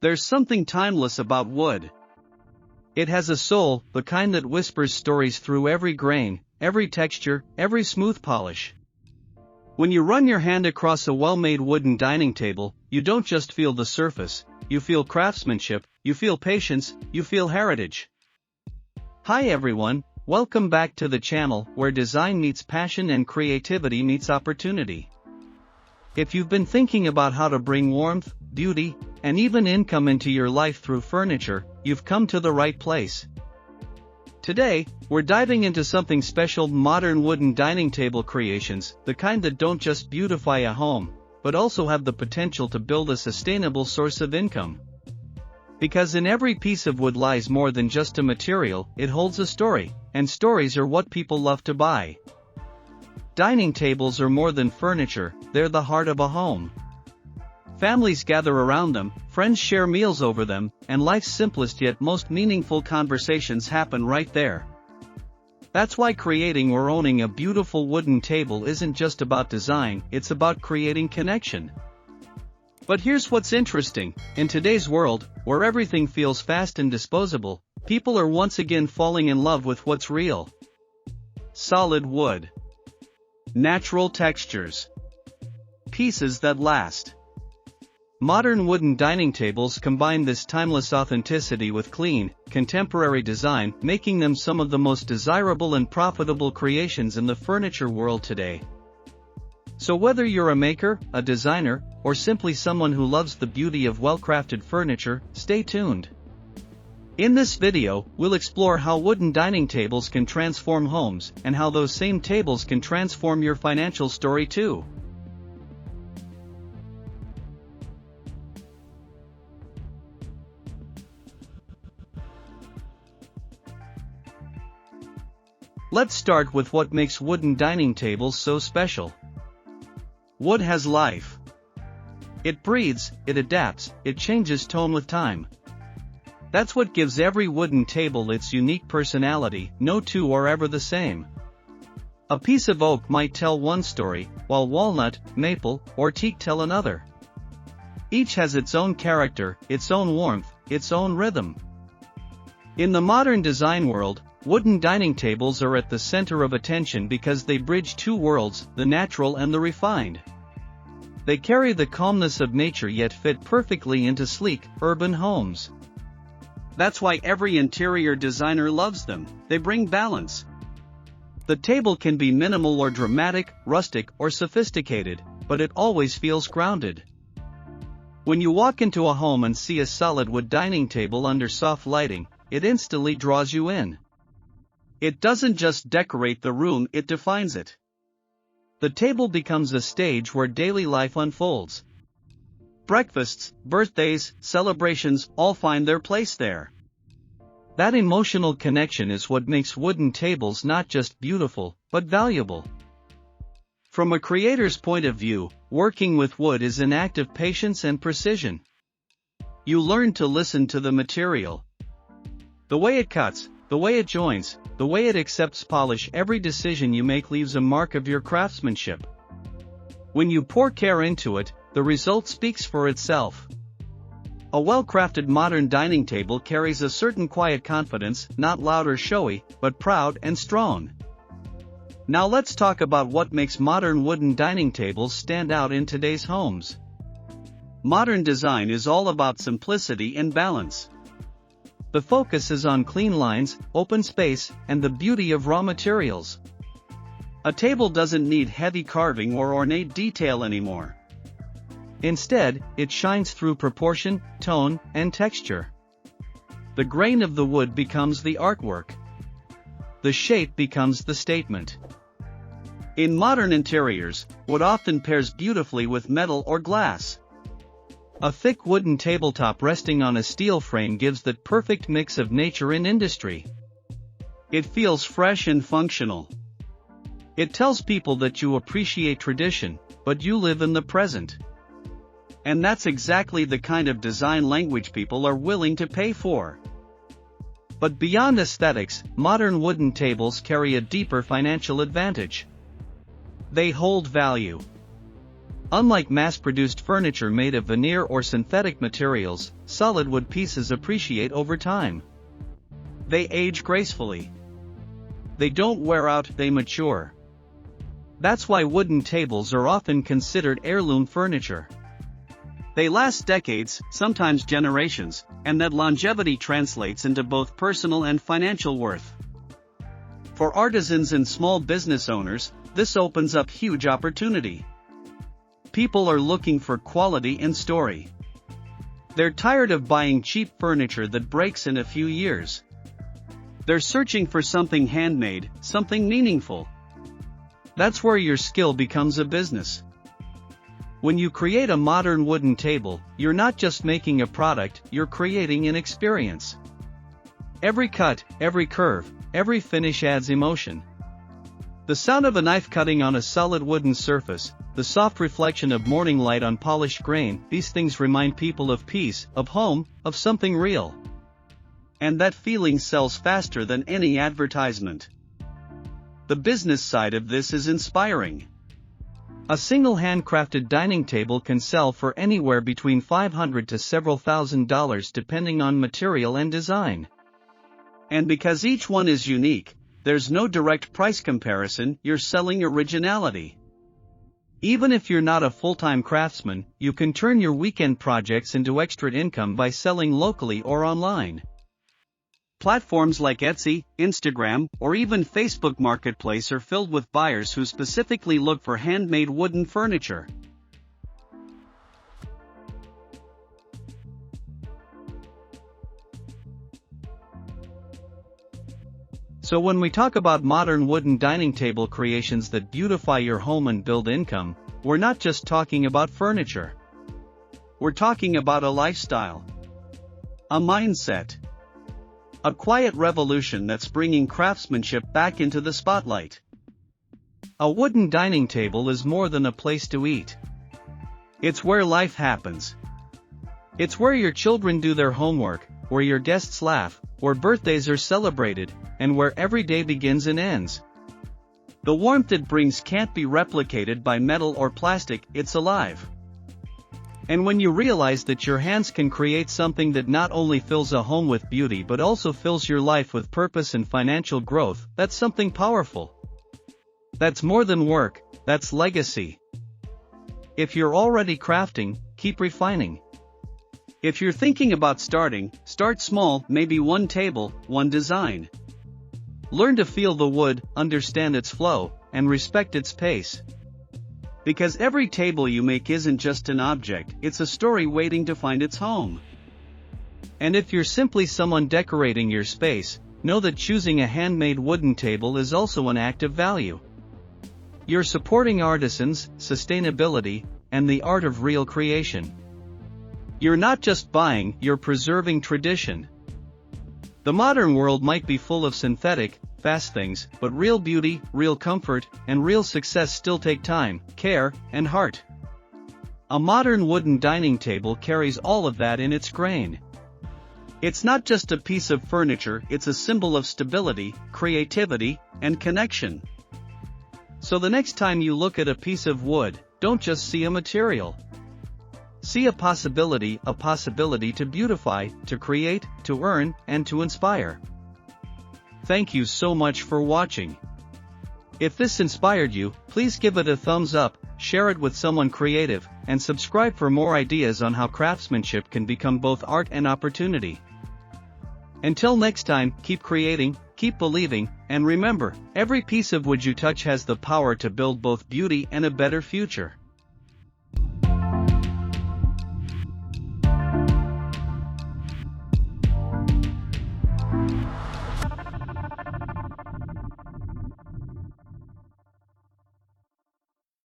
There's something timeless about wood. It has a soul, the kind that whispers stories through every grain, every texture, every smooth polish. When you run your hand across a well-made wooden dining table, you don't just feel the surface, you feel craftsmanship, you feel patience, you feel heritage. Hi everyone, welcome back to the channel where design meets passion and creativity meets opportunity. If you've been thinking about how to bring warmth, beauty, and even income into your life through furniture, you've come to the right place. Today, we're diving into something special: modern wooden dining table creations, the kind that don't just beautify a home, but also have the potential to build a sustainable source of income. Because in every piece of wood lies more than just a material, it holds a story, and stories are what people love to buy. Dining tables are more than furniture, they're the heart of a home. Families gather around them, friends share meals over them, and life's simplest yet most meaningful conversations happen right there. That's why creating or owning a beautiful wooden table isn't just about design, it's about creating connection. But here's what's interesting: in today's world, where everything feels fast and disposable, people are once again falling in love with what's real. Solid wood. Natural textures. Pieces that last. Modern wooden dining tables combine this timeless authenticity with clean, contemporary design, making them some of the most desirable and profitable creations in the furniture world today. So whether you're a maker, a designer, or simply someone who loves the beauty of well-crafted furniture, stay tuned. In this video, we'll explore how wooden dining tables can transform homes, and how those same tables can transform your financial story too. Let's start with what makes wooden dining tables so special. Wood has life. It breathes, it adapts, it changes tone with time. That's what gives every wooden table its unique personality. No two are ever the same. A piece of oak might tell one story, while walnut, maple, or teak tell another. Each has its own character, its own warmth, its own rhythm. In the modern design world, wooden dining tables are at the center of attention because they bridge two worlds, the natural and the refined. They carry the calmness of nature yet fit perfectly into sleek, urban homes. That's why every interior designer loves them. They bring balance. The table can be minimal or dramatic, rustic or sophisticated, but it always feels grounded. When you walk into a home and see a solid wood dining table under soft lighting, it instantly draws you in. It doesn't just decorate the room, it defines it. The table becomes a stage where daily life unfolds. Breakfasts, birthdays, celebrations, all find their place there. That emotional connection is what makes wooden tables not just beautiful, but valuable. From a creator's point of view, working with wood is an act of patience and precision. You learn to listen to the material. The way it cuts, the way it joins, the way it accepts polish. Every decision you make leaves a mark of your craftsmanship. When you pour care into it, the result speaks for itself. A well-crafted modern dining table carries a certain quiet confidence, not loud or showy, but proud and strong. Now let's talk about what makes modern wooden dining tables stand out in today's homes. Modern design is all about simplicity and balance. The focus is on clean lines, open space, and the beauty of raw materials. A table doesn't need heavy carving or ornate detail anymore. Instead, it shines through proportion, tone, and texture. The grain of the wood becomes the artwork. The shape becomes the statement. In modern interiors, wood often pairs beautifully with metal or glass. A thick wooden tabletop resting on a steel frame gives that perfect mix of nature and industry. It feels fresh and functional. It tells people that you appreciate tradition, but you live in the present. And that's exactly the kind of design language people are willing to pay for. But beyond aesthetics, modern wooden tables carry a deeper financial advantage. They hold value. Unlike mass-produced furniture made of veneer or synthetic materials, solid wood pieces appreciate over time. They age gracefully. They don't wear out, they mature. That's why wooden tables are often considered heirloom furniture. They last decades, sometimes generations, and that longevity translates into both personal and financial worth. For artisans and small business owners, this opens up huge opportunity. People are looking for quality and story. They're tired of buying cheap furniture that breaks in a few years. They're searching for something handmade, something meaningful. That's where your skill becomes a business. When you create a modern wooden table, you're not just making a product, you're creating an experience. Every cut, every curve, every finish adds emotion. The sound of a knife cutting on a solid wooden surface, the soft reflection of morning light on polished grain, these things remind people of peace, of home, of something real. And that feeling sells faster than any advertisement. The business side of this is inspiring. A single handcrafted dining table can sell for anywhere between $500 to several $1,000s depending on material and design. And because each one is unique, there's no direct price comparison, you're selling originality. Even if you're not a full-time craftsman, you can turn your weekend projects into extra income by selling locally or online. Platforms like Etsy, Instagram, or even Facebook Marketplace are filled with buyers who specifically look for handmade wooden furniture. So when we talk about modern wooden dining table creations that beautify your home and build income, we're not just talking about furniture. We're talking about a lifestyle. A mindset. A quiet revolution that's bringing craftsmanship back into the spotlight. A wooden dining table is more than a place to eat. It's where life happens. It's where your children do their homework, where your guests laugh, where birthdays are celebrated, and where every day begins and ends. The warmth it brings can't be replicated by metal or plastic, it's alive. And when you realize that your hands can create something that not only fills a home with beauty but also fills your life with purpose and financial growth, that's something powerful. That's more than work, that's legacy. If you're already crafting, keep refining. If you're thinking about starting, start small, maybe one table, one design. Learn to feel the wood, understand its flow, and respect its pace. Because every table you make isn't just an object, it's a story waiting to find its home. And if you're simply someone decorating your space, know that choosing a handmade wooden table is also an act of value. You're supporting artisans, sustainability, and the art of real creation. You're not just buying, you're preserving tradition. The modern world might be full of synthetic, fast things, but real beauty, real comfort, and real success still take time, care, and heart. A modern wooden dining table carries all of that in its grain. It's not just a piece of furniture, it's a symbol of stability, creativity, and connection. So the next time you look at a piece of wood, don't just see a material. See a possibility to beautify, to create, to earn, and to inspire. Thank you so much for watching. If this inspired you, please give it a thumbs up, share it with someone creative, and subscribe for more ideas on how craftsmanship can become both art and opportunity. Until next time, keep creating, keep believing, and remember, every piece of wood you touch has the power to build both beauty and a better future.